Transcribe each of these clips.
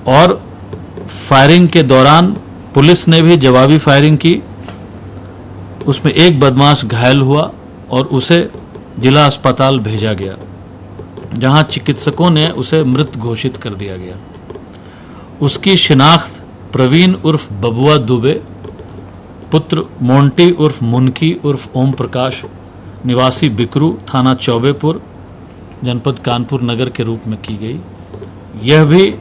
और फायरिंग के दौरान पुलिस ने भी जवाबी फायरिंग की। उसमें एक बदमाश घायल हुआ और उसे जिला अस्पताल भेजा गया, जहां चिकित्सकों ने उसे मृत घोषित कर दिया गया। उसकी शिनाख्त प्रवीण उर्फ बबुआ दुबे, पुत्र मोंटी उर्फ मुनकी उर्फ ओम प्रकाश, निवासी बिकरू, थाना चौबेपुर, जनपद कानपुर नगर के रूप में की गई। यह भी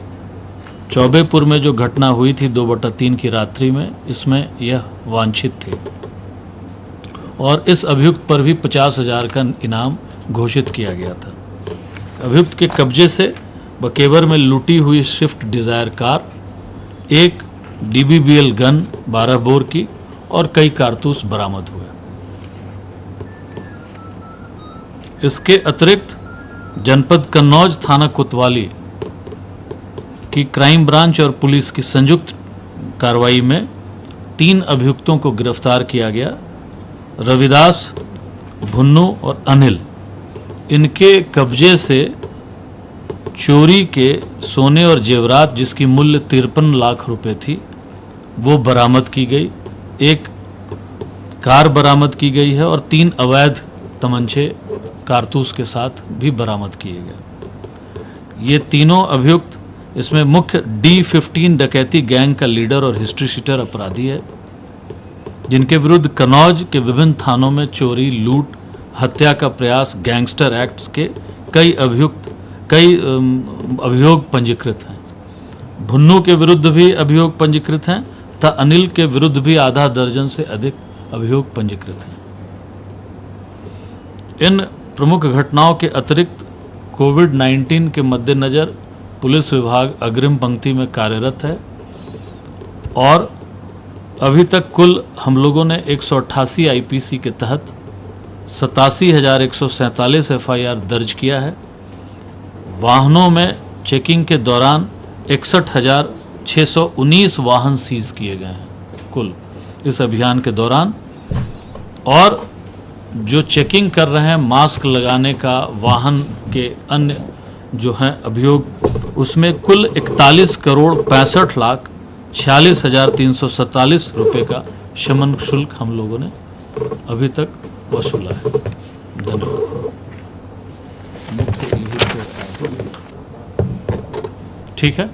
चौबेपुर में जो घटना हुई थी 2/3 की रात्रि में, इसमें यह वांछित थे और इस अभियुक्त पर भी 50,000 का इनाम घोषित किया गया था। अभियुक्त के कब्जे से बकेवर में लूटी हुई स्विफ्ट डिजायर कार, एक DBBL गन 12 बोर की और कई कारतूस बरामद हुए। इसके अतिरिक्त जनपद कन्नौज थाना कोतवाली की क्राइम ब्रांच और पुलिस की संयुक्त कार्रवाई में 3 अभियुक्तों को गिरफ्तार किया गया। रविदास, भुन्नू और अनिल, इनके कब्जे से चोरी के सोने और जेवरात जिसकी मूल्य 53 लाख रुपए थी वो बरामद की गई। एक कार बरामद की गई है और 3 अवैध तमंचे कारतूस के साथ भी बरामद किए गए। ये तीनों अभियुक्त इसमें मुख्य D15 डकैती गैंग का लीडर और हिस्ट्री शीटर अपराधी है, जिनके विरुद्ध कन्नौज के विभिन्न थानों में चोरी, लूट, हत्या का प्रयास, गैंगस्टर एक्ट्स के कई अभियोग पंजीकृत हैं। भुन्नू के विरुद्ध भी अभियोग पंजीकृत हैं तथा अनिल के विरुद्ध भी आधा दर्जन से अधिक अभियोग पंजीकृत हैं। इन प्रमुख घटनाओं के अतिरिक्त कोविड-19 के मद्देनजर पुलिस विभाग अग्रिम पंक्ति में कार्यरत है और अभी तक कुल हम लोगों ने 188 IPC के तहत 87,147 FIR दर्ज किया है। वाहनों में चेकिंग के दौरान 61,619 वाहन सीज किए गए हैं कुल इस अभियान के दौरान, और जो चेकिंग कर रहे हैं मास्क लगाने का, वाहन के अन्य जो हैं अभियोग, उसमें कुल 41,65,46,347 रुपये का शमन शुल्क हम लोगों ने अभी तक वसूला है। धन्यवाद। ठीक है।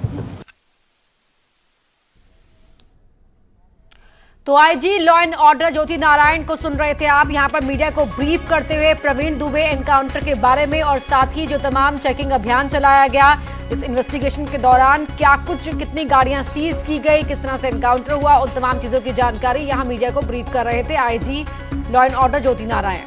तो IG लॉ एंड ऑर्डर ज्योति नारायण को सुन रहे थे आप, यहाँ पर मीडिया को ब्रीफ करते हुए प्रवीण दुबे एनकाउंटर के बारे में और साथ ही जो तमाम चेकिंग अभियान चलाया गया, इस इन्वेस्टिगेशन के दौरान कितनी गाड़ियां सीज की गई, किस तरह से एनकाउंटर हुआ, उन तमाम चीजों की जानकारी यहाँ मीडिया को ब्रीफ कर रहे थे IG लॉ एंड ऑर्डर ज्योति नारायण।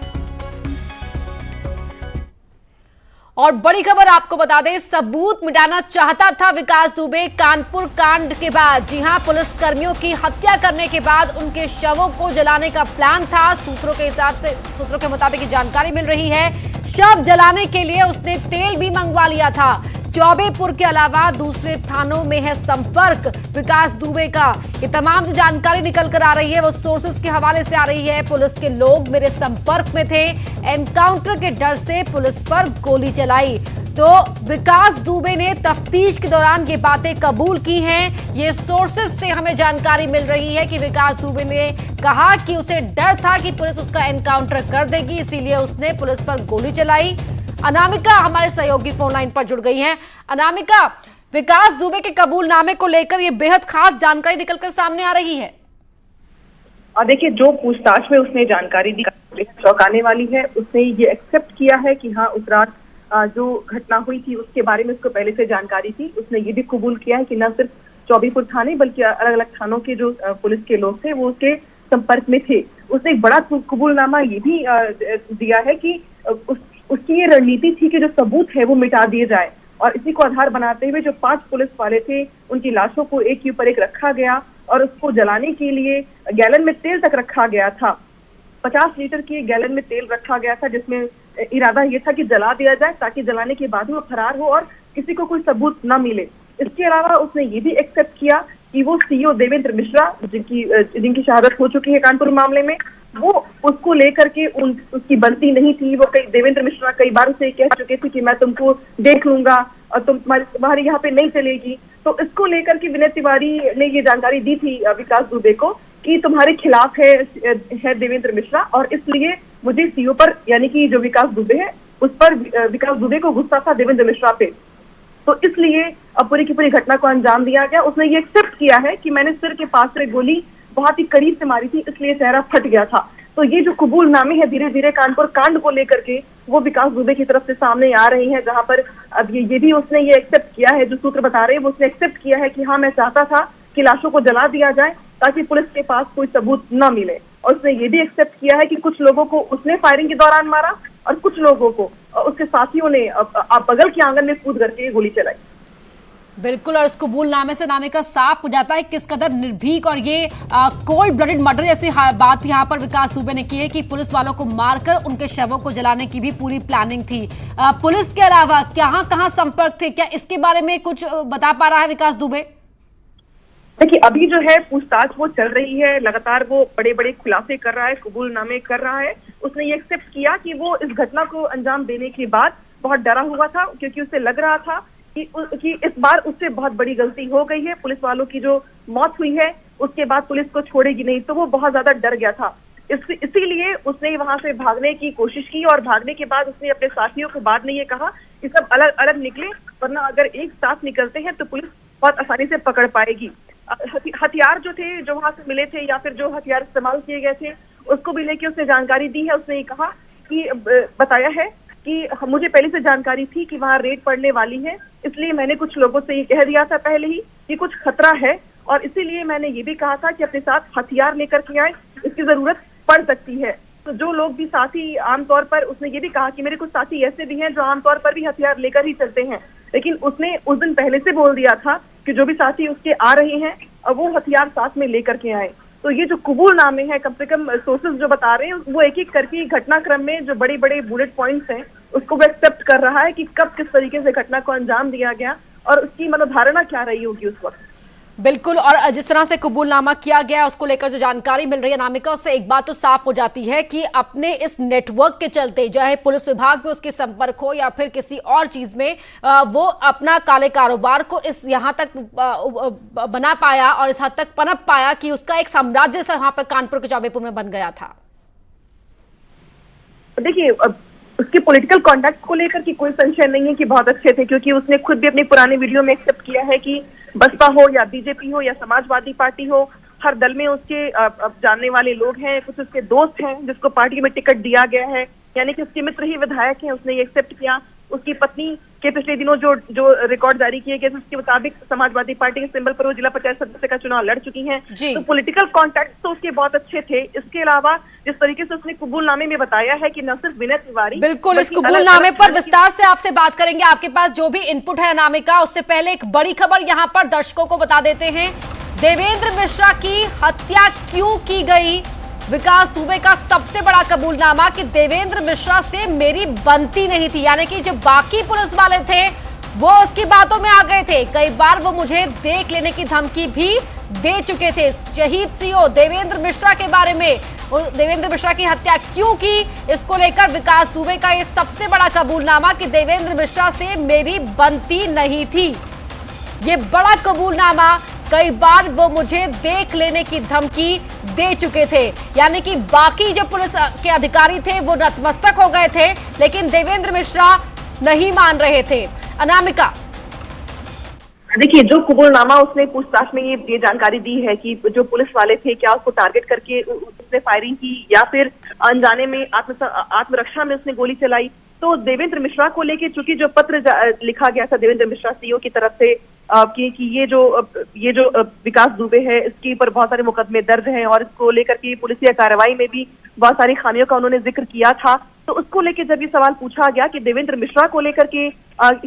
और बड़ी खबर आपको बता दें, सबूत मिटाना चाहता था विकास दुबे कानपुर कांड के बाद। जी हां, पुलिस कर्मियों की हत्या करने के बाद उनके शवों को जलाने का प्लान था। सूत्रों के मुताबिक जानकारी मिल रही है, शव जलाने के लिए उसने तेल भी मंगवा लिया था। चौबेपुर के अलावा दूसरे थानों में है संपर्क विकास दुबे का। ये तमाम जो जानकारी निकल कर आ रही है वो सोर्सेस के हवाले से आ रही है। पुलिस के लोग मेरे संपर्क में थे, एनकाउंटर के डर से पुलिस पर गोली चलाई। तो विकास दुबे ने तफ्तीश के दौरान ये बातें कबूल की हैं। ये सोर्सेस से हमें जानकारी मिल रही है कि विकास दुबे ने कहा कि उसे डर था कि पुलिस उसका एनकाउंटर कर देगी, इसीलिए उसने पुलिस पर गोली चलाई। अनामिका हमारे सहयोगी फोन लाइन पर जुड़ गई हैं। अनामिका, विकास दुबे के कबूलनामे को लेकर ये बेहद खास जानकारी निकलकर सामने आ रही है। देखिए, जो पूछताछ में उसने जानकारी दी चौंकाने वाली है। उसने ये एक्सेप्ट किया है कि हाँ, उस रात जो घटना हुई थी उसके बारे में उसको पहले से जानकारी थी। उसने ये भी कबूल किया है कि न सिर्फ चौबेपुर थाने बल्कि अलग अलग थानों के जो पुलिस के लोग थे वो उसके संपर्क में थे। उसने एक बड़ा कबूलनामा ये भी दिया है कि उसकी ये रणनीति थी कि जो सबूत है वो मिटा दिए जाए, और इसी को आधार बनाते हुए जो 5 पुलिस वाले थे उनकी लाशों को एक के ऊपर एक रखा गया और उसको जलाने के लिए गैलन में तेल तक रखा गया था। 50 लीटर की गैलन में तेल रखा गया था, जिसमें इरादा ये था कि जला दिया जाए ताकि जलाने के बाद वो फरार हो और किसी को कोई सबूत न मिले। इसके अलावा उसने ये भी एक्सेप्ट किया कि वो CEO देवेंद्र मिश्रा, जिनकी शहादत हो चुकी है कानपुर मामले में, वो उसको लेकर के उसकी बनती नहीं थी। वो देवेंद्र मिश्रा कई बार उसे कह चुके थे कि मैं तुमको देख लूंगा और तुम्हारी यहाँ पे नहीं चलेगी। तो इसको लेकर के विनय तिवारी ने ये जानकारी दी थी विकास दुबे को कि तुम्हारे खिलाफ है देवेंद्र मिश्रा, और इसलिए मुझे सीओ पर, यानी कि जो विकास दुबे है उस पर विकास दुबे को गुस्सा था देवेंद्र मिश्रा पे, तो इसलिए अब पूरी की पूरी घटना को अंजाम दिया गया। उसने ये एक्सेप्ट किया है कि मैंने सिर के पास से गोली बहुत ही करीब से मारी थी, इसलिए चेहरा फट गया था। तो ये जो कबूलनामे है धीरे धीरे कानपुर कांड को लेकर के वो विकास दुबे की तरफ से सामने आ रही है, जहां पर अब ये भी उसने ये एक्सेप्ट किया है, जो सूत्र बता रहे हैं वो उसने एक्सेप्ट किया है कि हाँ मैं चाहता था कि लाशों को जला दिया जाए ताकि पुलिस के पास कोई सबूत न मिले। और उसने ये भी एक्सेप्ट किया है कि कुछ लोगों को उसने फायरिंग के दौरान मारा और कुछ लोगों को उसके साथियों ने बगल के आंगन में कूद करके गोली चलाई। बिल्कुल, और इस कबूलनामे से नामे का साफ हो जाता है किस कदर निर्भीक और ये कोल्ड ब्लडेड मर्डर जैसी बात यहाँ पर विकास दुबे ने की है कि पुलिस वालों को मारकर उनके शवों को जलाने की भी पूरी प्लानिंग थी। पुलिस के अलावा कहाँ संपर्क थे, क्या इसके बारे में कुछ बता पा रहा है विकास दुबे? देखिए अभी जो है पूछताछ वो चल रही है, लगातार वो बड़े बड़े खुलासे कर रहा है, कबूलनामे कर रहा है। उसने ये एक्सेप्ट किया कि वो इस घटना को अंजाम देने के बाद बहुत डरा हुआ था, क्योंकि उसे लग रहा था कि इस बार उससे बहुत बड़ी गलती हो गई है। पुलिस वालों की जो मौत हुई है उसके बाद पुलिस को छोड़ेगी नहीं, तो वो बहुत ज्यादा डर गया था। इसीलिए उसने वहां से भागने की कोशिश की, और भागने के बाद उसने अपने साथियों को बाद में ये कहा कि सब अलग अलग निकले, वरना अगर एक साथ निकलते हैं तो पुलिस बहुत आसानी से पकड़ पाएगी। हथियार जो थे, जो वहां से मिले थे या फिर जो हथियार इस्तेमाल किए गए थे, उसको भी लेके उसने जानकारी दी है। उसने ये कहा कि बताया है कि मुझे पहले से जानकारी थी कि वहां रेड पड़ने वाली है, इसलिए मैंने कुछ लोगों से ये कह दिया था पहले ही कि कुछ खतरा है, और इसीलिए मैंने ये भी कहा था कि अपने साथ हथियार लेकर के आए, इसकी जरूरत पड़ सकती है। तो जो लोग भी साथी आमतौर पर, उसने ये भी कहा कि मेरे कुछ साथी ऐसे भी हैं जो आमतौर पर भी हथियार लेकर ही चलते हैं, लेकिन उसने उस दिन पहले से बोल दिया था कि जो भी साथी उसके आ रहे हैं वो हथियार साथ में लेकर के आए। तो ये जो कबूलनामे हैं, कम से कम सोर्सेज जो बता रहे हैं, वो एक एक करके घटनाक्रम में जो बड़े बड़े बुलेट पॉइंट्स हैं उसको वो एक्सेप्ट कर रहा है कि कब किस तरीके से घटना को अंजाम दिया गया और उसकी मनोधारणा क्या रही होगी उस वक्त। बिल्कुल, और जिस तरह से कबूलनामा किया गया उसको लेकर जो जानकारी मिल रही है अनामिका, उससे एक बात तो साफ हो जाती है कि अपने इस नेटवर्क के चलते, चाहे पुलिस विभाग में उसके संपर्क हो या फिर किसी और चीज में, वो अपना काले कारोबार को इस यहाँ तक बना पाया और इस हद तक पनप पाया कि उसका एक साम्राज्य से वहां पर कानपुर के चौबेपुर में बन गया था। देखिए उसके पॉलिटिकल कॉन्टैक्ट को लेकर की कोई संशय नहीं है कि बहुत अच्छे थे, क्योंकि उसने खुद भी अपनी पुरानी वीडियो में एक्सेप्ट किया है कि बसपा हो या बीजेपी हो या समाजवादी पार्टी हो, हर दल में उसके जानने वाले लोग हैं, कुछ उसके दोस्त हैं जिसको पार्टी में टिकट दिया गया है, यानी कि उसके मित्र ही विधायक हैं। उसने ये एक्सेप्ट किया। उसकी पत्नी के पिछले दिनों जो रिकॉर्ड जारी किए गए उसके मुताबिक समाजवादी पार्टी के सिंबल पर वो जिला पंचायत सदस्य का चुनाव लड़ चुकी हैं। तो पॉलिटिकल कॉन्टैक्ट तो उसके बहुत अच्छे थे। इसके अलावा जिस तरीके से उसने कबूलनामे में बताया है कि न सिर्फ विनय तिवारी, बिल्कुल इस कबूलनामे पर विस्तार से आपसे बात करेंगे। आपके पास जो भी इनपुट है अनामिका, उससे पहले एक बड़ी खबर यहाँ पर दर्शकों को बता देते हैं। देवेंद्र मिश्रा की हत्या क्यों की गई? विकास दुबे का सबसे बड़ा कबूलनामा कि देवेंद्र मिश्रा से मेरी बनती नहीं थी, यानी कि जो बाकी पुलिस वाले थे वो उसकी बातों में आ गए थे। कई बार वो मुझे देख लेने की धमकी भी दे चुके थे। शहीद सीओ देवेंद्र मिश्रा के बारे में, देवेंद्र मिश्रा की हत्या क्यों की, इसको लेकर विकास दुबे का ये सबसे बड़ा कबूलनामा कि देवेंद्र मिश्रा से मेरी बनती नहीं थी। ये बड़ा कबूलनामा, कई बार वो मुझे देख लेने की धमकी दे चुके थे, यानी कि बाकी जो पुलिस के अधिकारी थे वो नतमस्तक हो गए थे, लेकिन देवेंद्र मिश्रा नहीं मान रहे थे। अनामिका, देखिए जो कबूलनामा उसने पूछताछ में ये जानकारी दी है कि जो पुलिस वाले थे क्या उसको टारगेट करके उसने फायरिंग की या फिर अनजाने में आत्मरक्षा में उसने गोली चलाई। तो देवेंद्र मिश्रा को लेके चूंकि जो पत्र लिखा गया था देवेंद्र मिश्रा सीईओ की तरफ से कि ये जो विकास दुबे है इसके ऊपर बहुत सारे मुकदमे दर्ज हैं और इसको लेकर के पुलिसिया कार्रवाई में भी बहुत सारी खामियों का उन्होंने जिक्र किया था। तो उसको लेकर जब ये सवाल पूछा गया कि देवेंद्र मिश्रा को लेकर के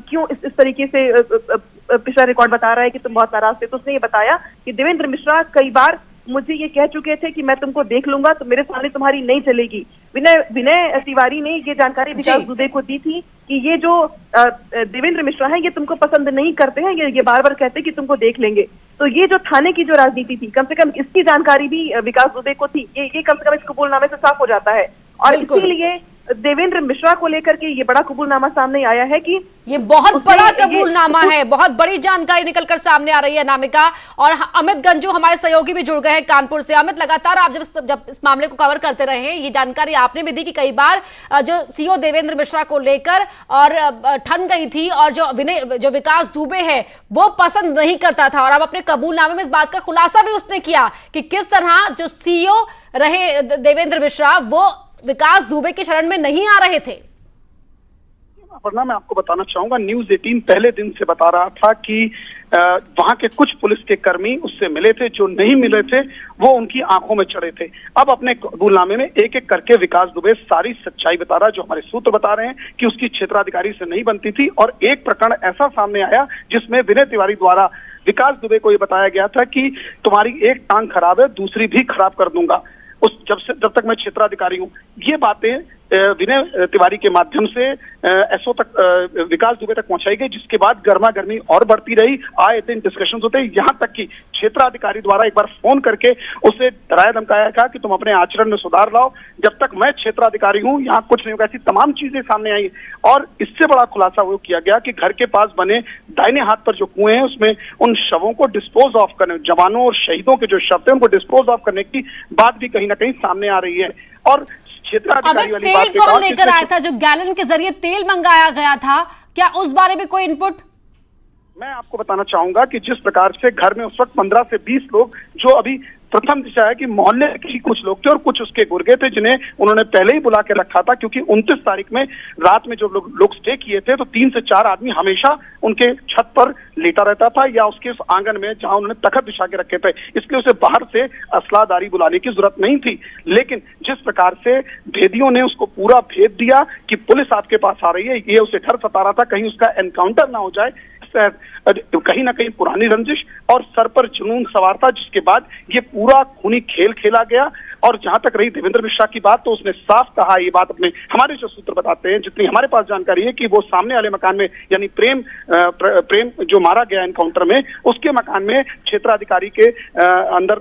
क्यों इस तरीके से पिछला रिकॉर्ड बता रहा है कि तुम बहुत नाराज थे, तो उसने ये बताया कि देवेंद्र मिश्रा कई बार मुझे ये कह चुके थे कि मैं तुमको देख लूंगा तो मेरे सामने तुम्हारी नहीं चलेगी। विनय तिवारी ने ये जानकारी विकास दुबे को दी थी कि ये जो देवेंद्र मिश्रा है ये तुमको पसंद नहीं करते हैं, ये बार बार कहते कि तुमको देख लेंगे। तो ये जो थाने की जो राजनीति थी, कम से कम इसकी जानकारी भी विकास दुबे को थी। ये कम से कम इस कबूलनामे से साफ हो जाता है। और इसीलिए देवेंद्र मिश्रा को लेकर के ये बड़ा कबूलनामा सामने आया है कि ये बहुत बड़ा कबूलनामा है, बहुत बड़ी जानकारी निकलकर सामने आ रही है अनामिका। और अमित गंजू हमारे सहयोगी भी जुड़ गए हैं कानपुर से। अमित, लगातार आप जब इस मामले को कवर करते रहे हैं, ये जानकारी आपने भी दी कि कई बार जो सीओ देवेंद्र मिश्रा को लेकर और ठन गई थी और जो विकास दुबे है वो पसंद नहीं करता था, और अब अपने कबूलनामे में इस बात का खुलासा भी उसने किया कि किस तरह जो सीओ रहे देवेंद्र मिश्रा वो विकास दुबे के शरण में नहीं आ रहे थे। वरना मैं आपको बताना चाहूंगा, न्यूज 18 पहले दिन से बता रहा था कि वहां के कुछ पुलिस के कर्मी उससे मिले थे, जो नहीं मिले थे वो उनकी आंखों में चढ़े थे। अब अपने कबूलनामे में एक एक करके विकास दुबे सारी सच्चाई बता रहा है, जो हमारे सूत्र बता रहे हैं कि उसकी क्षेत्राधिकारी से नहीं बनती थी। और एक प्रकरण ऐसा सामने आया जिसमें विनय तिवारी द्वारा विकास दुबे को यह बताया गया था कि तुम्हारी एक टांग खराब है, दूसरी भी खराब कर दूंगा जब तक मैं क्षेत्राधिकारी हूं। ये बातें विनय तिवारी के माध्यम से एसओ तक विकास दुबे तक पहुंचाई गई, जिसके बाद गर्मा गर्मी और बढ़ती रही। आए दिन डिस्कशन होते, यहां तक कि क्षेत्राधिकारी द्वारा एक बार फोन करके उसे डराया धमकाया था कि तुम अपने आचरण में सुधार लाओ, जब तक मैं क्षेत्राधिकारी हूं यहाँ कुछ नहीं होगा। ऐसी तमाम चीजें सामने आई और इससे बड़ा खुलासा वो किया गया कि घर के पास बने दाहिने हाथ पर जो कुएं हैं उसमें उन शवों को डिस्पोज ऑफ करने, जवानों और शहीदों के जो शव थे उनको डिस्पोज ऑफ करने की बात भी कहीं ना कहीं सामने आ रही है। और क्षेत्राधिकारी वाली बात तेल कौन लेकर आया था? जो गैलन के जरिए तेल मंगाया गया था, क्या उस बारे में कोई इनपुट? मैं आपको बताना चाहूंगा कि जिस प्रकार से घर में उस वक्त 15 से 20 लोग, जो अभी प्रथम दिशा है कि मोहल्ले के ही कुछ लोग थे और कुछ उसके गुर्गे थे जिन्हें उन्होंने पहले ही बुला के रखा था, क्योंकि 29 तारीख में रात में जो लोग स्टे किए थे तो 3 से 4 आदमी हमेशा उनके छत पर लेटा रहता था या उसके उस आंगन में जहां उन्होंने तखत बिछा के रखे थे, इसलिए उसे बाहर से असलादारी बुलाने की जरूरत नहीं थी। लेकिन जिस प्रकार से भेदियों ने उसको पूरा भेद दिया कि पुलिस आपके पास आ रही है, ये उसे डर सता रहा था कहीं उसका एनकाउंटर ना हो जाए। कहीं ना कहीं पुरानी रंजिश और सर पर जुनून सवार था, जिसके बाद ये पूरा खूनी खेल खेला गया। और जहां तक रही देवेंद्र मिश्रा की बात, तो उसने साफ कहा, ये बात अपने हमारे जो सूत्र बताते हैं, जितनी हमारे पास जानकारी है, कि वो सामने वाले मकान में यानी प्रेम जो मारा गया एनकाउंटर में, उसके मकान में क्षेत्राधिकारी के अंदर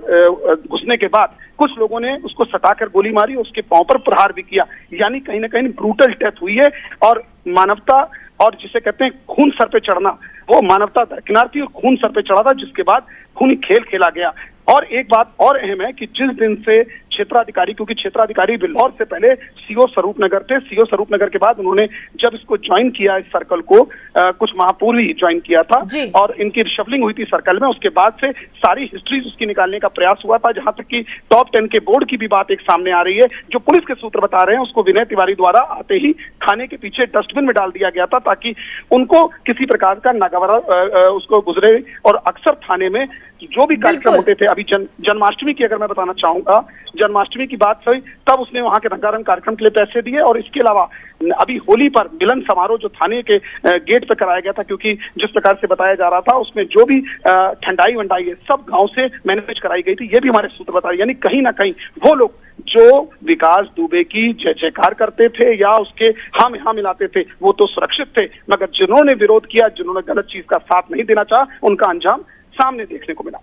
घुसने के बाद कुछ लोगों ने उसको सटाकर गोली मारी, उसके पांव पर प्रहार भी किया। यानी कहीं ना कहीं ब्रूटल डेथ हुई है और मानवता और जिसे कहते हैं खून सर पे चढ़ना, वो मानवता दरकिनार थी और खून सर पे चढ़ा था, जिसके बाद खूनी खेल खेला गया। और एक बात और अहम है कि जिस दिन से क्षेत्राधिकारी, क्योंकि क्षेत्राधिकारी बिल्लौर से पहले सीओ स्वरूपनगर थे, सीओ स्वरूपनगर के बाद उन्होंने जब इसको ज्वाइन किया, इस सर्कल को कुछ माह पूर्व ही ज्वाइन किया था और इनकी रिशफलिंग हुई थी सर्कल में, उसके बाद से सारी हिस्ट्री उसकी निकालने का प्रयास हुआ था, जहां तक कि टॉप 10 के बोर्ड की भी बात एक सामने आ रही है। जो पुलिस के सूत्र बता रहे हैं, उसको विनय तिवारी द्वारा आते ही थाने के पीछे डस्टबिन में डाल दिया गया था, ताकि उनको किसी प्रकार का नागवारा उसको गुजरे। और अक्सर थाने में जो भी कार्यक्रम होते थे, अभी जन्माष्टमी की अगर मैं बताना चाहूंगा, जन्माष्टमी की बात हुई तब उसने वहां के रंगारंग कार्यक्रम के लिए पैसे दिए। और इसके अलावा अभी होली पर मिलन समारोह जो थाने के गेट पे कराया गया था, क्योंकि जिस प्रकार से बताया जा रहा था उसमें जो भी ठंडाई वंडाई है सब गांव से मैनेज कराई गई थी, ये भी हमारे सूत्र बता रहे। यानी कहीं ना कहीं वो लोग जो विकास दुबे की जय जयकार करते थे या उसके हाँ में हाँ मिलाते थे, वो तो सुरक्षित थे, मगर जिन्होंने विरोध किया, जिन्होंने गलत चीज का साथ नहीं देना चाहा, उनका अंजाम सामने देखने को मिला।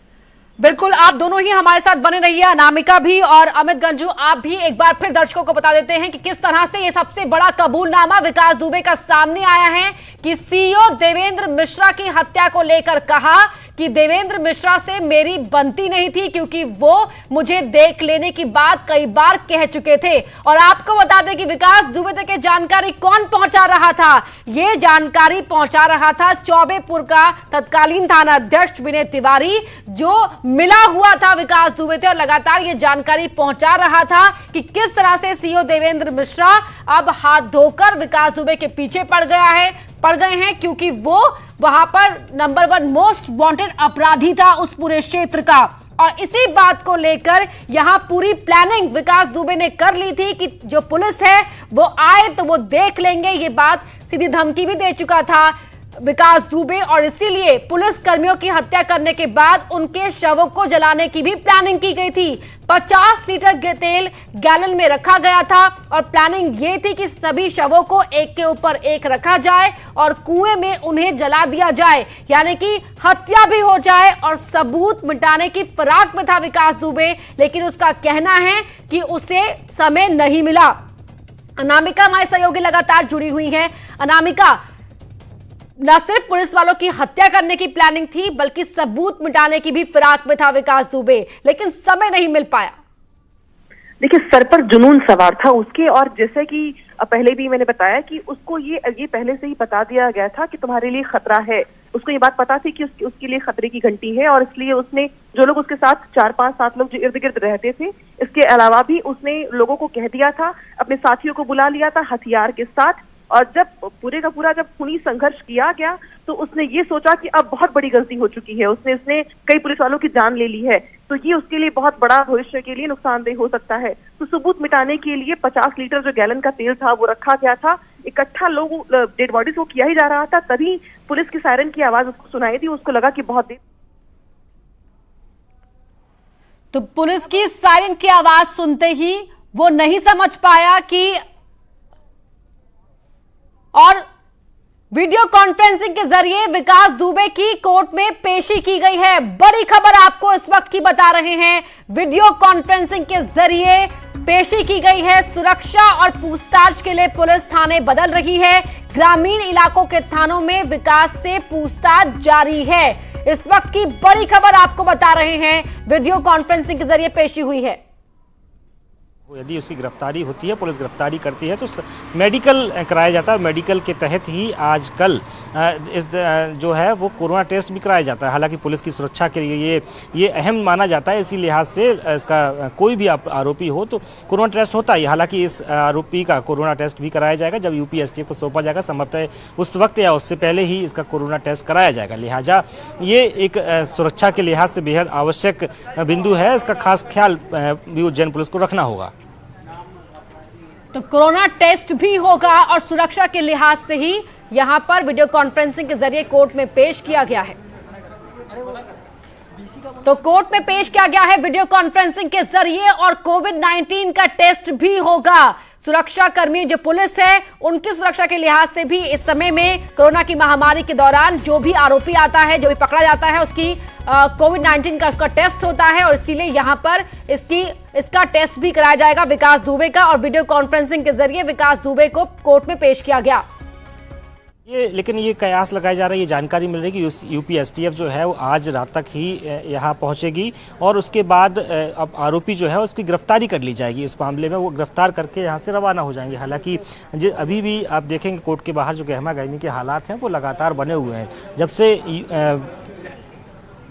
बिल्कुल, आप दोनों ही हमारे साथ बने रहिए, अनामिका भी और अमित गंजू आप भी। एक बार फिर दर्शकों को बता देते हैं कि किस तरह से ये सबसे बड़ा कबूलनामा विकास दुबे का सामने आया है कि सीओ देवेंद्र मिश्रा की हत्या को लेकर कहा कि देवेंद्र मिश्रा से मेरी बनती नहीं थी, क्योंकि वो मुझे देख लेने की बात कई बार कह चुके थे। और आपको बता दें कि विकास दुबे तक ये जानकारी कौन पहुंचा रहा था? ये जानकारी पहुंचा रहा था चौबेपुर का तत्कालीन थाना अध्यक्ष विनय तिवारी, जो मिला हुआ था विकास दुबे थे और लगातार ये जानकारी पहुंचा रहा था कि किस तरह से सीओ देवेंद्र मिश्रा अब हाथ धोकर विकास दुबे के पीछे पड़ गए हैं, क्योंकि वो वहां पर नंबर 1 मोस्ट वांटेड अपराधी था उस पूरे क्षेत्र का। और इसी बात को लेकर यहां पूरी प्लानिंग विकास दुबे ने कर ली थी कि जो पुलिस है वो आए तो वो देख लेंगे। ये बात सीधी धमकी भी दे चुका था विकास दुबे, और इसीलिए पुलिस कर्मियों की हत्या करने के बाद उनके शवों को जलाने की भी प्लानिंग की गई थी। 50 लीटर तेल गैलन में रखा गया था और प्लानिंग ये थी कि सभी शवों को एक के ऊपर एक रखा जाए और कुएं में उन्हें जला दिया जाए, यानी कि हत्या भी हो जाए। और सबूत मिटाने की फिराक में था विकास दुबे, लेकिन उसका कहना है कि उसे समय नहीं मिला। अनामिका हमारे सहयोगी लगातार जुड़ी हुई हैं। अनामिका, न सिर्फ पुलिस वालों की हत्या करने की प्लानिंग थी बल्कि सबूत मिटाने की भी फिराक में था विकास दुबे, लेकिन समय नहीं मिल पाया। देखिए, सर पर जुनून सवार था उसके, और जैसे कि पहले भी मैंने बताया कि उसको ये पहले से ही बता दिया गया था कि तुम्हारे लिए खतरा है। उसको ये बात पता थी कि उसके लिए खतरे की घंटी है, और इसलिए उसने जो लोग उसके साथ 4-5-7 लोग जो इर्द गिर्द रहते थे, इसके अलावा भी उसने लोगों को कह दिया था, अपने साथियों को बुला लिया था हथियार के साथ। और जब पूरे का पूरा जब खूनी संघर्ष किया गया तो उसने ये सोचा कि अब बहुत बड़ी गलती हो चुकी है, उसने कई पुलिस वालों की जान ले ली है, तो ये उसके लिए बहुत बड़ा भविष्य के लिए नुकसानदेह हो सकता है। तो सबूत मिटाने के लिए 50 लीटर जो गैलन का तेल था वो रखा गया था। इकट्ठा लोग डेड बॉडीज को किया ही जा रहा था, तभी पुलिस की सायरन की आवाज उसको सुनाई दी। उसको लगा कि बहुत देर, तो पुलिस की सायरन की आवाज सुनते ही वो नहीं समझ पाया कि, और वीडियो कॉन्फ्रेंसिंग के जरिए विकास दुबे की कोर्ट में पेशी की गई है। बड़ी खबर आपको इस वक्त की बता रहे हैं, वीडियो कॉन्फ्रेंसिंग के जरिए पेशी की गई है। सुरक्षा और पूछताछ के लिए पुलिस थाने बदल रही है। ग्रामीण इलाकों के थानों में विकास से पूछताछ जारी है। इस वक्त की बड़ी खबर आपको बता रहे हैं, वीडियो कॉन्फ्रेंसिंग के जरिए पेशी हुई है। यदि उसकी गिरफ्तारी होती है, पुलिस गिरफ्तारी करती है तो मेडिकल कराया जाता है। मेडिकल के तहत ही आजकल इस जो है वो कोरोना टेस्ट भी कराया जाता है। हालांकि पुलिस की सुरक्षा के लिए ये अहम माना जाता है, इसी लिहाज से इसका कोई भी आरोपी हो तो कोरोना टेस्ट होता है। हालांकि इस आरोपी का कोरोना टेस्ट भी कराया जाएगा जब यूपी एसटीएफ को सौंपा जाएगा, संभवतः उस वक्त या उससे पहले ही इसका कोरोना टेस्ट कराया जाएगा। लिहाजा ये एक सुरक्षा के लिहाज से बेहद आवश्यक बिंदु है, इसका खास ख्याल भी उज्जैन पुलिस को रखना होगा। तो कोरोना टेस्ट भी होगा और सुरक्षा के लिहाज से ही यहां पर वीडियो कॉन्फ्रेंसिंग के जरिए कोर्ट में पेश किया गया है। तो कोर्ट में पेश किया गया है वीडियो कॉन्फ्रेंसिंग के जरिए, और कोविड-19 का टेस्ट भी होगा। सुरक्षा कर्मी जो पुलिस है उनकी सुरक्षा के लिहाज से भी इस समय में कोरोना की महामारी के दौरान जो भी आरोपी आता है, जो भी पकड़ा जाता है, उसकी कोविड-19 का उसका टेस्ट होता है, और इसीलिए यहां पर इसका टेस्ट भी कराया जाएगा विकास दुबे का, और वीडियो कॉन्फ्रेंसिंग के जरिए विकास दुबे को कोर्ट में पेश किया गया। लेकिन ये कयास लगाया जा रहा है, ये जानकारी मिल रही है कि यूपी एसटीएफ जो है वो आज रात तक ही यहाँ पहुँचेगी, और उसके बाद अब आरोपी जो है उसकी गिरफ्तारी कर ली जाएगी। इस मामले में वो गिरफ्तार करके यहाँ से रवाना हो जाएंगे। हालांकि अभी भी आप देखेंगे कोर्ट के बाहर जो गहमा गहमी के हालात हैं वो लगातार बने हुए हैं।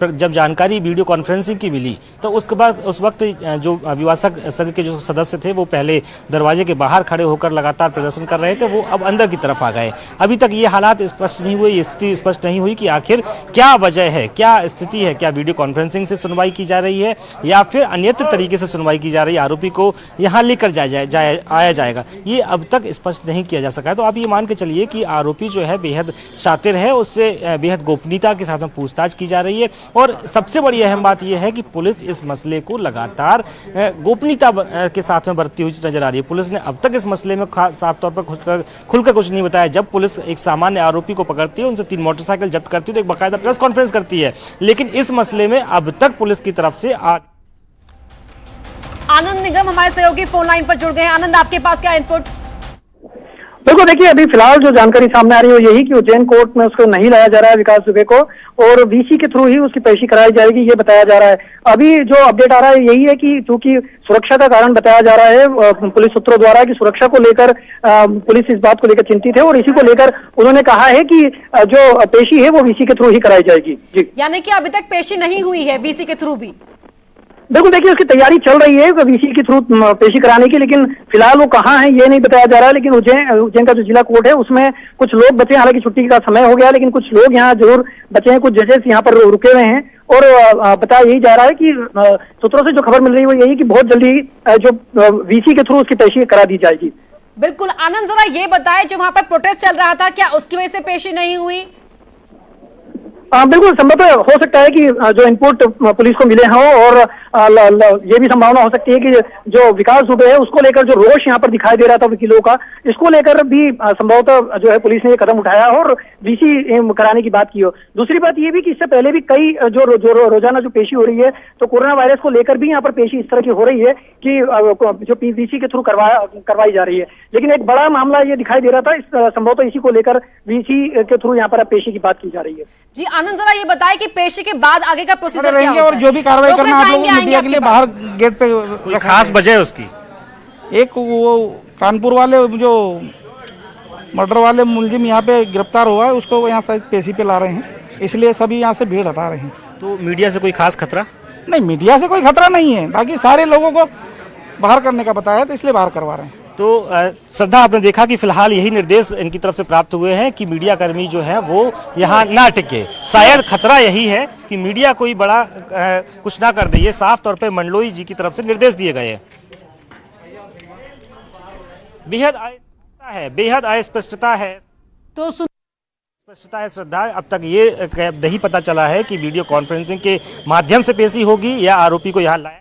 जब जानकारी वीडियो कॉन्फ्रेंसिंग की मिली तो उसके बाद उस वक्त जो अभिभाषक संघ के जो सदस्य थे वो पहले दरवाजे के बाहर खड़े होकर लगातार प्रदर्शन कर रहे थे, वो अब अंदर की तरफ आ गए। अभी तक ये हालात स्पष्ट नहीं हुए, ये स्थिति स्पष्ट नहीं हुई कि आखिर क्या वजह है, क्या स्थिति है, क्या वीडियो कॉन्फ्रेंसिंग से सुनवाई की जा रही है या फिर अन्यत्र तरीके से सुनवाई की जा रही है, आरोपी को यहाँ लेकर आया जाएगा, ये अब तक स्पष्ट नहीं किया जा सका है। तो आप ये मान के चलिए कि आरोपी जो है बेहद शातिर है, उससे बेहद गोपनीयता के साथ में पूछताछ की जा रही है, और सबसे बड़ी अहम बात यह है कि पुलिस इस मसले को लगातार गोपनीयता के साथ में बढ़ती हुई नजर आ रही है। पुलिस ने अब तक इस मसले में साफ तौर पर खुलकर कुछ नहीं बताया। जब पुलिस एक सामान्य आरोपी को पकड़ती है, उनसे 3 मोटरसाइकिल जब्त करती है तो एक बाकायदा प्रेस कॉन्फ्रेंस करती है, लेकिन इस मसले में अब तक पुलिस की तरफ से आनंद निगम हमारे सहयोगी फोन लाइन पर जुड़ गए हैं। आनंद, आपके पास क्या इनपुट? बिल्कुल, देखिए अभी फिलहाल जो जानकारी सामने आ रही है वो यही कि उज्जैन कोर्ट में उसको नहीं लाया जा रहा है विकास दुबे को, और वीसी के थ्रू ही उसकी पेशी कराई जाएगी, ये बताया जा रहा है। अभी जो अपडेट आ रहा है यही है कि चूंकि सुरक्षा का कारण बताया जा रहा है पुलिस सूत्रों द्वारा कि सुरक्षा को लेकर पुलिस इस बात को लेकर चिंतित है, और इसी को लेकर उन्होंने कहा है कि जो पेशी है वो वीसी के थ्रू ही कराई जाएगी। जी, यानी कि अभी तक पेशी नहीं हुई है वीसी के थ्रू भी? बिल्कुल, देखिए उसकी तैयारी चल रही है वीसी के थ्रू पेशी कराने की, लेकिन फिलहाल वो कहाँ है ये नहीं बताया जा रहा है। लेकिन उज्जैन का जो जिला कोर्ट है उसमें कुछ लोग बचे, हालांकि छुट्टी का समय हो गया, लेकिन कुछ लोग यहाँ जरूर बचे हैं, कुछ जजेस यहाँ पर रुके हुए हैं, और बताया यही जा रहा है कि सूत्रों से जो खबर मिल रही है वो यही कि बहुत जल्दी जो वीसी के थ्रू उसकी पेशी करा दी जाएगी। बिल्कुल आनंद, जरा ये बताएं जो वहां पर प्रोटेस्ट चल रहा था, क्या उसकी वजह से पेशी नहीं हुई? बिल्कुल संभवतः हो सकता है कि जो इनपुट पुलिस को मिले हों और ये भी संभावना हो सकती है कि जो विकास दुबे है उसको लेकर जो रोष यहाँ पर दिखाई दे रहा था वकीलों का, इसको लेकर भी संभवतः जो है पुलिस ने ये कदम उठाया और वीसी कराने की बात की हो। दूसरी बात ये भी कि इससे पहले भी कई जो रोजाना जो पेशी हो रही है, तो कोरोना वायरस को लेकर भी यहाँ पर पेशी इस तरह की हो रही है कि जो वीसी के थ्रू करवाई जा रही है। लेकिन एक बड़ा मामला ये दिखाई दे रहा था, संभवतः इसी को लेकर वीसी के थ्रू यहाँ पर अब पेशी की बात की जा रही है। जी आनंद, जरा ये बताएं कि पेशी के बाद आगे का प्रोसीजर क्या होगा? और जो भी कार्रवाई करना आप लोग मीडिया के लिए बाहर गेट पे कोई खास वजह है उसकी? एक वो कानपुर वाले जो मर्डर वाले मुलजिम यहाँ पे गिरफ्तार हुआ है, उसको यहाँ से पेशी पे ला रहे हैं, इसलिए सभी यहाँ से भीड़ हटा रहे हैं। तो मीडिया से कोई खास खतरा नहीं, मीडिया से कोई खतरा नहीं है, बाकी सारे लोगों को बाहर करने का बताया तो इसलिए बाहर करवा रहे हैं। तो श्रद्धा, आपने देखा कि फिलहाल यही निर्देश इनकी तरफ से प्राप्त हुए हैं कि मीडिया कर्मी जो है वो यहाँ ना टिके। शायद खतरा यही है कि मीडिया कोई बड़ा कुछ ना कर दे। ये साफ तौर पे मंडलोई जी की तरफ से निर्देश दिए गए हैं। बेहद अस्पष्टता है तो स्पष्टता है श्रद्धा। अब तक ये नहीं पता चला है कि वीडियो कॉन्फ्रेंसिंग के माध्यम से पेशी होगी या आरोपी को यहाँ लाया।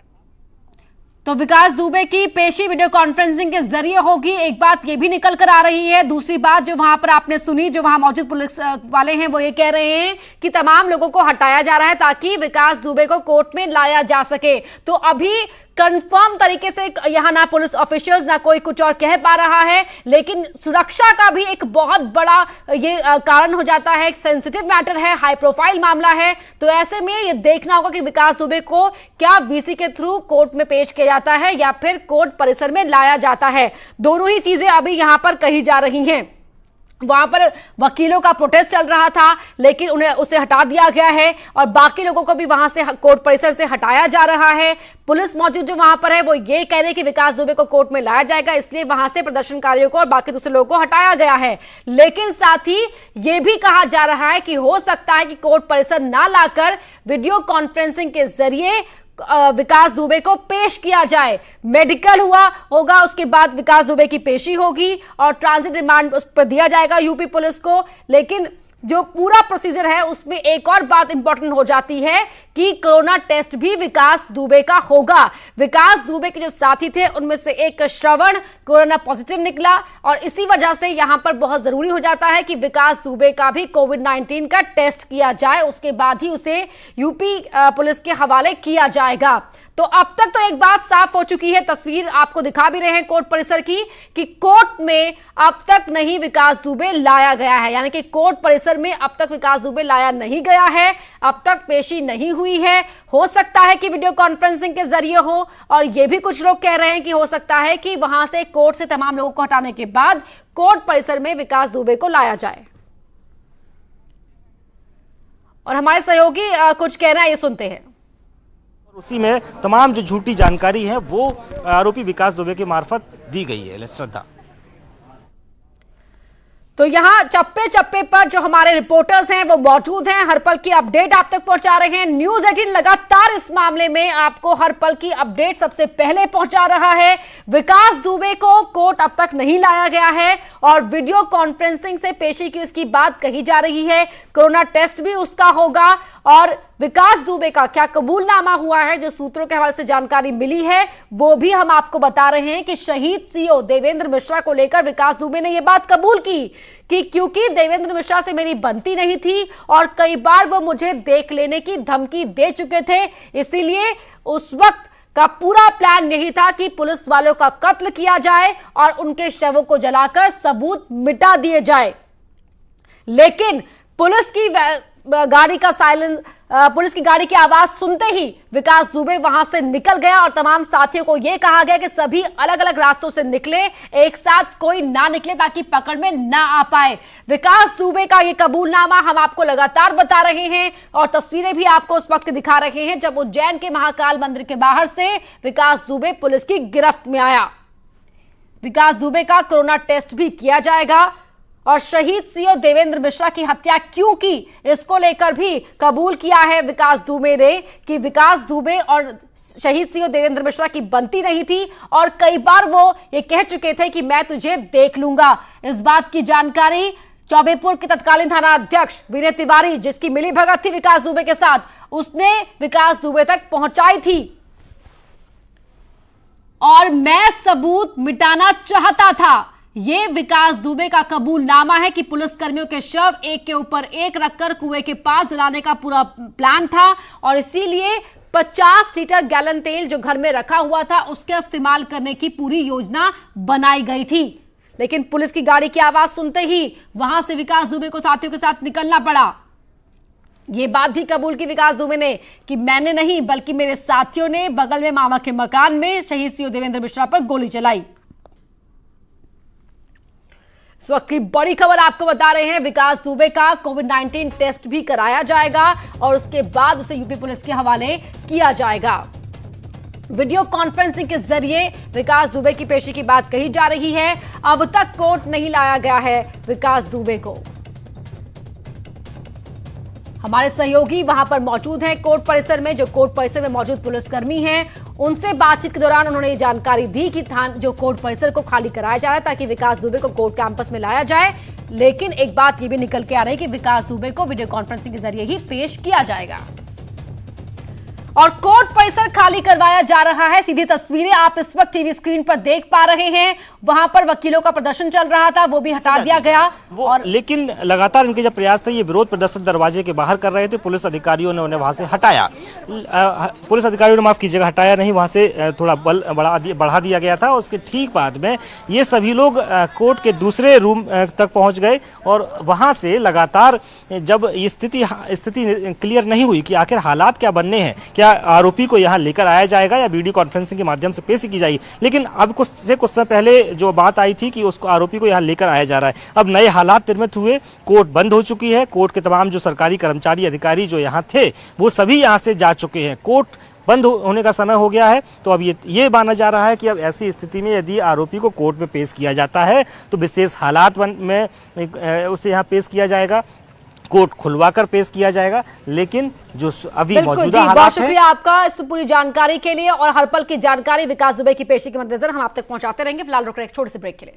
तो विकास दुबे की पेशी वीडियो कॉन्फ्रेंसिंग के जरिए होगी, एक बात ये भी निकल कर आ रही है। दूसरी बात जो वहां पर आपने सुनी, जो वहां मौजूद पुलिस वाले हैं वो ये कह रहे हैं कि तमाम लोगों को हटाया जा रहा है ताकि विकास दुबे को कोर्ट में लाया जा सके। तो अभी कंफर्म तरीके से यहाँ ना पुलिस ऑफिशियल्स ना कोई कुछ और कह पा रहा है, लेकिन सुरक्षा का भी एक बहुत बड़ा ये कारण हो जाता है। सेंसिटिव मैटर है, हाई प्रोफाइल मामला है, तो ऐसे में ये देखना होगा कि विकास दुबे को क्या वीसी के थ्रू कोर्ट में पेश किया जाता है या फिर कोर्ट परिसर में लाया जाता है। दोनों ही चीजें अभी यहां पर कही जा रही हैं। वहां पर वकीलों का प्रोटेस्ट चल रहा था, लेकिन उसे हटा दिया गया है और बाकी लोगों को भी वहां से कोर्ट परिसर से हटाया जा रहा है। पुलिस मौजूद जो वहां पर है वो ये कह रहे हैं कि विकास दुबे को कोर्ट में लाया जाएगा, इसलिए वहां से प्रदर्शनकारियों को और बाकी दूसरे लोगों को हटाया गया है। लेकिन साथ ही ये भी कहा जा रहा है कि हो सकता है कि कोर्ट परिसर ना लाकर वीडियो कॉन्फ्रेंसिंग के जरिए विकास दुबे को पेश किया जाए। मेडिकल होगा, उसके बाद विकास दुबे की पेशी होगी और ट्रांजिट रिमांड उस पर दिया जाएगा यूपी पुलिस को। लेकिन जो पूरा प्रोसीजर है उसमें एक और बात इंपॉर्टेंट हो जाती है कि कोरोना टेस्ट भी विकास दुबे का होगा। विकास दुबे के जो साथी थे उनमें से एक श्रवण कोरोना पॉजिटिव निकला और इसी वजह से यहां पर बहुत जरूरी हो जाता है कि विकास दुबे का भी कोविड-19 का टेस्ट किया जाए, उसके बाद ही उसे यूपी पुलिस के हवाले किया जाएगा। तो अब तक तो एक बात साफ हो चुकी है, तस्वीर आपको दिखा भी रहे हैं कोर्ट परिसर की, कि कोर्ट में अब तक नहीं विकास दुबे लाया गया है, यानी कि कोर्ट परिसर में अब तक विकास दुबे लाया नहीं गया है, अब तक पेशी नहीं हुई है। हो सकता है कि वीडियो कॉन्फ्रेंसिंग के जरिए हो, और यह भी कुछ लोग कह रहे हैं कि हो सकता है कि वहां से कोर्ट से तमाम लोगों को हटाने के बाद कोर्ट परिसर में विकास दुबे को लाया जाए। और हमारे सहयोगी कुछ कह रहे हैं, ये सुनते हैं। उसी में तमाम जो झूठी जानकारी है वो आरोपी विकास दुबे के मार्फत दी गई है। श्रद्धा, तो यहाँ चप्पे चप्पे पर जो हमारे रिपोर्टर्स हैं वो मौजूद हैं, हर पल की अपडेट आप तक पहुंचा रहे हैं। न्यूज़ 18 लगातार इस मामले में आपको हर पल की अपडेट सबसे पहले पहुंचा रहा है। विकास दुबे को कोर्ट अब तक नहीं लाया गया है और वीडियो कॉन्फ्रेंसिंग से पेशी की उसकी बात कही जा रही है। कोरोना टेस्ट भी उसका होगा और विकास दुबे का क्या कबूलनामा हुआ है, जो सूत्रों के हवाले से जानकारी मिली है वो भी हम आपको बता रहे हैं कि शहीद सीओ देवेंद्र मिश्रा को लेकर विकास दुबे ने यह बात कबूल की कि क्योंकि देवेंद्र मिश्रा से मेरी बनती नहीं थी और कई बार वो मुझे देख लेने की धमकी दे चुके थे, इसीलिए उस वक्त का पूरा प्लान यही था कि पुलिस वालों का कत्ल किया जाए और उनके शवों को जलाकर सबूत मिटा दिए जाए। लेकिन पुलिस की गाड़ी की आवाज सुनते ही विकास दुबे वहां से निकल गया और तमाम साथियों को यह कहा गया कि सभी अलग अलग रास्तों से निकले, एक साथ कोई ना निकले ताकि पकड़ में ना आ पाए। विकास दुबे का यह कबूलनामा हम आपको लगातार बता रहे हैं और तस्वीरें भी आपको उस वक्त दिखा रहे हैं जब उज्जैन के महाकाल मंदिर के बाहर से विकास दुबे पुलिस की गिरफ्त में आया। विकास दुबे का कोरोना टेस्ट भी किया जाएगा और शहीद सीओ देवेंद्र मिश्रा की हत्या क्यों की, इसको लेकर भी कबूल किया है विकास दुबे ने कि विकास दुबे और शहीद सीओ देवेंद्र मिश्रा की बनती नहीं थी और कई बार वो ये कह चुके थे कि मैं तुझे देख लूंगा। इस बात की जानकारी चौबेपुर के तत्कालीन थाना अध्यक्ष विनय तिवारी, जिसकी मिलीभगत थी विकास दुबे के साथ, उसने विकास दुबे तक पहुंचाई थी। और मैं सबूत मिटाना चाहता था, यह विकास दुबे का कबूलनामा है कि पुलिसकर्मियों के शव एक के ऊपर एक रखकर कुएं के पास जलाने का पूरा प्लान था और इसीलिए 50 लीटर गैलन तेल जो घर में रखा हुआ था उसका इस्तेमाल करने की पूरी योजना बनाई गई थी। लेकिन पुलिस की गाड़ी की आवाज सुनते ही वहां से विकास दुबे को साथियों के साथ निकलना पड़ा। यह बात भी कबूल की विकास दुबे ने कि मैंने नहीं बल्कि मेरे साथियों ने बगल में मामा के मकान में शहीद सीओ देवेंद्र मिश्रा पर गोली चलाई। इस वक्त की बड़ी खबर आपको बता रहे हैं, विकास दुबे का कोविड-19 टेस्ट भी कराया जाएगा और उसके बाद उसे यूपी पुलिस के हवाले किया जाएगा। वीडियो कॉन्फ्रेंसिंग के जरिए विकास दुबे की पेशी की बात कही जा रही है। अब तक कोर्ट नहीं लाया गया है विकास दुबे को। हमारे सहयोगी वहां पर मौजूद हैं कोर्ट परिसर में, जो कोर्ट परिसर में मौजूद पुलिसकर्मी हैं, उनसे बातचीत के दौरान उन्होंने ये जानकारी दी कि जो कोर्ट परिसर को खाली कराया जा रहा है ताकि विकास दुबे को कोर्ट कैंपस में लाया जाए। लेकिन एक बात ये भी निकल के आ रही है कि विकास दुबे को वीडियो कॉन्फ्रेंसिंग के जरिए ही पेश किया जाएगा और कोर्ट परिसर खाली करवाया जा रहा है। सीधी तस्वीरें आप इस वक्त टीवी स्क्रीन पर देख पा रहे हैं। वहां पर वकीलों का प्रदर्शन चल रहा था, वो भी हटा दिया गया। और लेकिन लगातार उनके जब प्रयास थे, ये विरोध प्रदर्शन दरवाजे के बाहर कर रहे थे, पुलिस अधिकारियों ने उन्हें वहां से हटाया। पुलिस अधिकारियों ने, माफ कीजिएगा, हटाया नहीं, वहां से थोड़ा बल बढ़ा दिया गया था। उसके ठीक बाद में ये सभी लोग कोर्ट के दूसरे रूम तक पहुंच गए और वहां से लगातार जब ये स्थिति क्लियर नहीं हुई कि आखिर हालात क्या बनने हैं, क्या आरोपी को यहां लेकर आया जाएगा या वीडियो कॉन्फ्रेंसिंग के माध्यम से पेशी की जाएगी। लेकिन अब कुछ समय पहले जो बात आई थी कि उसको आरोपी को यहां लेकर आया जा रहा है। अब नए हालात निर्मित हुए, कोर्ट बंद हो चुकी है, कोर्ट के तमाम जो सरकारी कर्मचारी अधिकारी जो यहां थे वो सभी यहां से जा चुके हैं, कोर्ट बंद होने का समय हो गया है। तो अब ये माना जा रहा है कि अब ऐसी स्थिति में यदि आरोपी को कोर्ट में पेश किया जाता है तो विशेष हालात में उसे यहाँ पेश किया जाएगा, कोर्ट खुलवाकर पेश किया जाएगा। लेकिन जो अभी मौजूदा हालात हैं। बहुत शुक्रिया आपका इस पूरी जानकारी के लिए और हर पल की जानकारी विकास दुबे की पेशी के मद्देनजर हम आप तक पहुंचाते रहेंगे। फिलहाल रुक रहे एक छोटे से ब्रेक के लिए।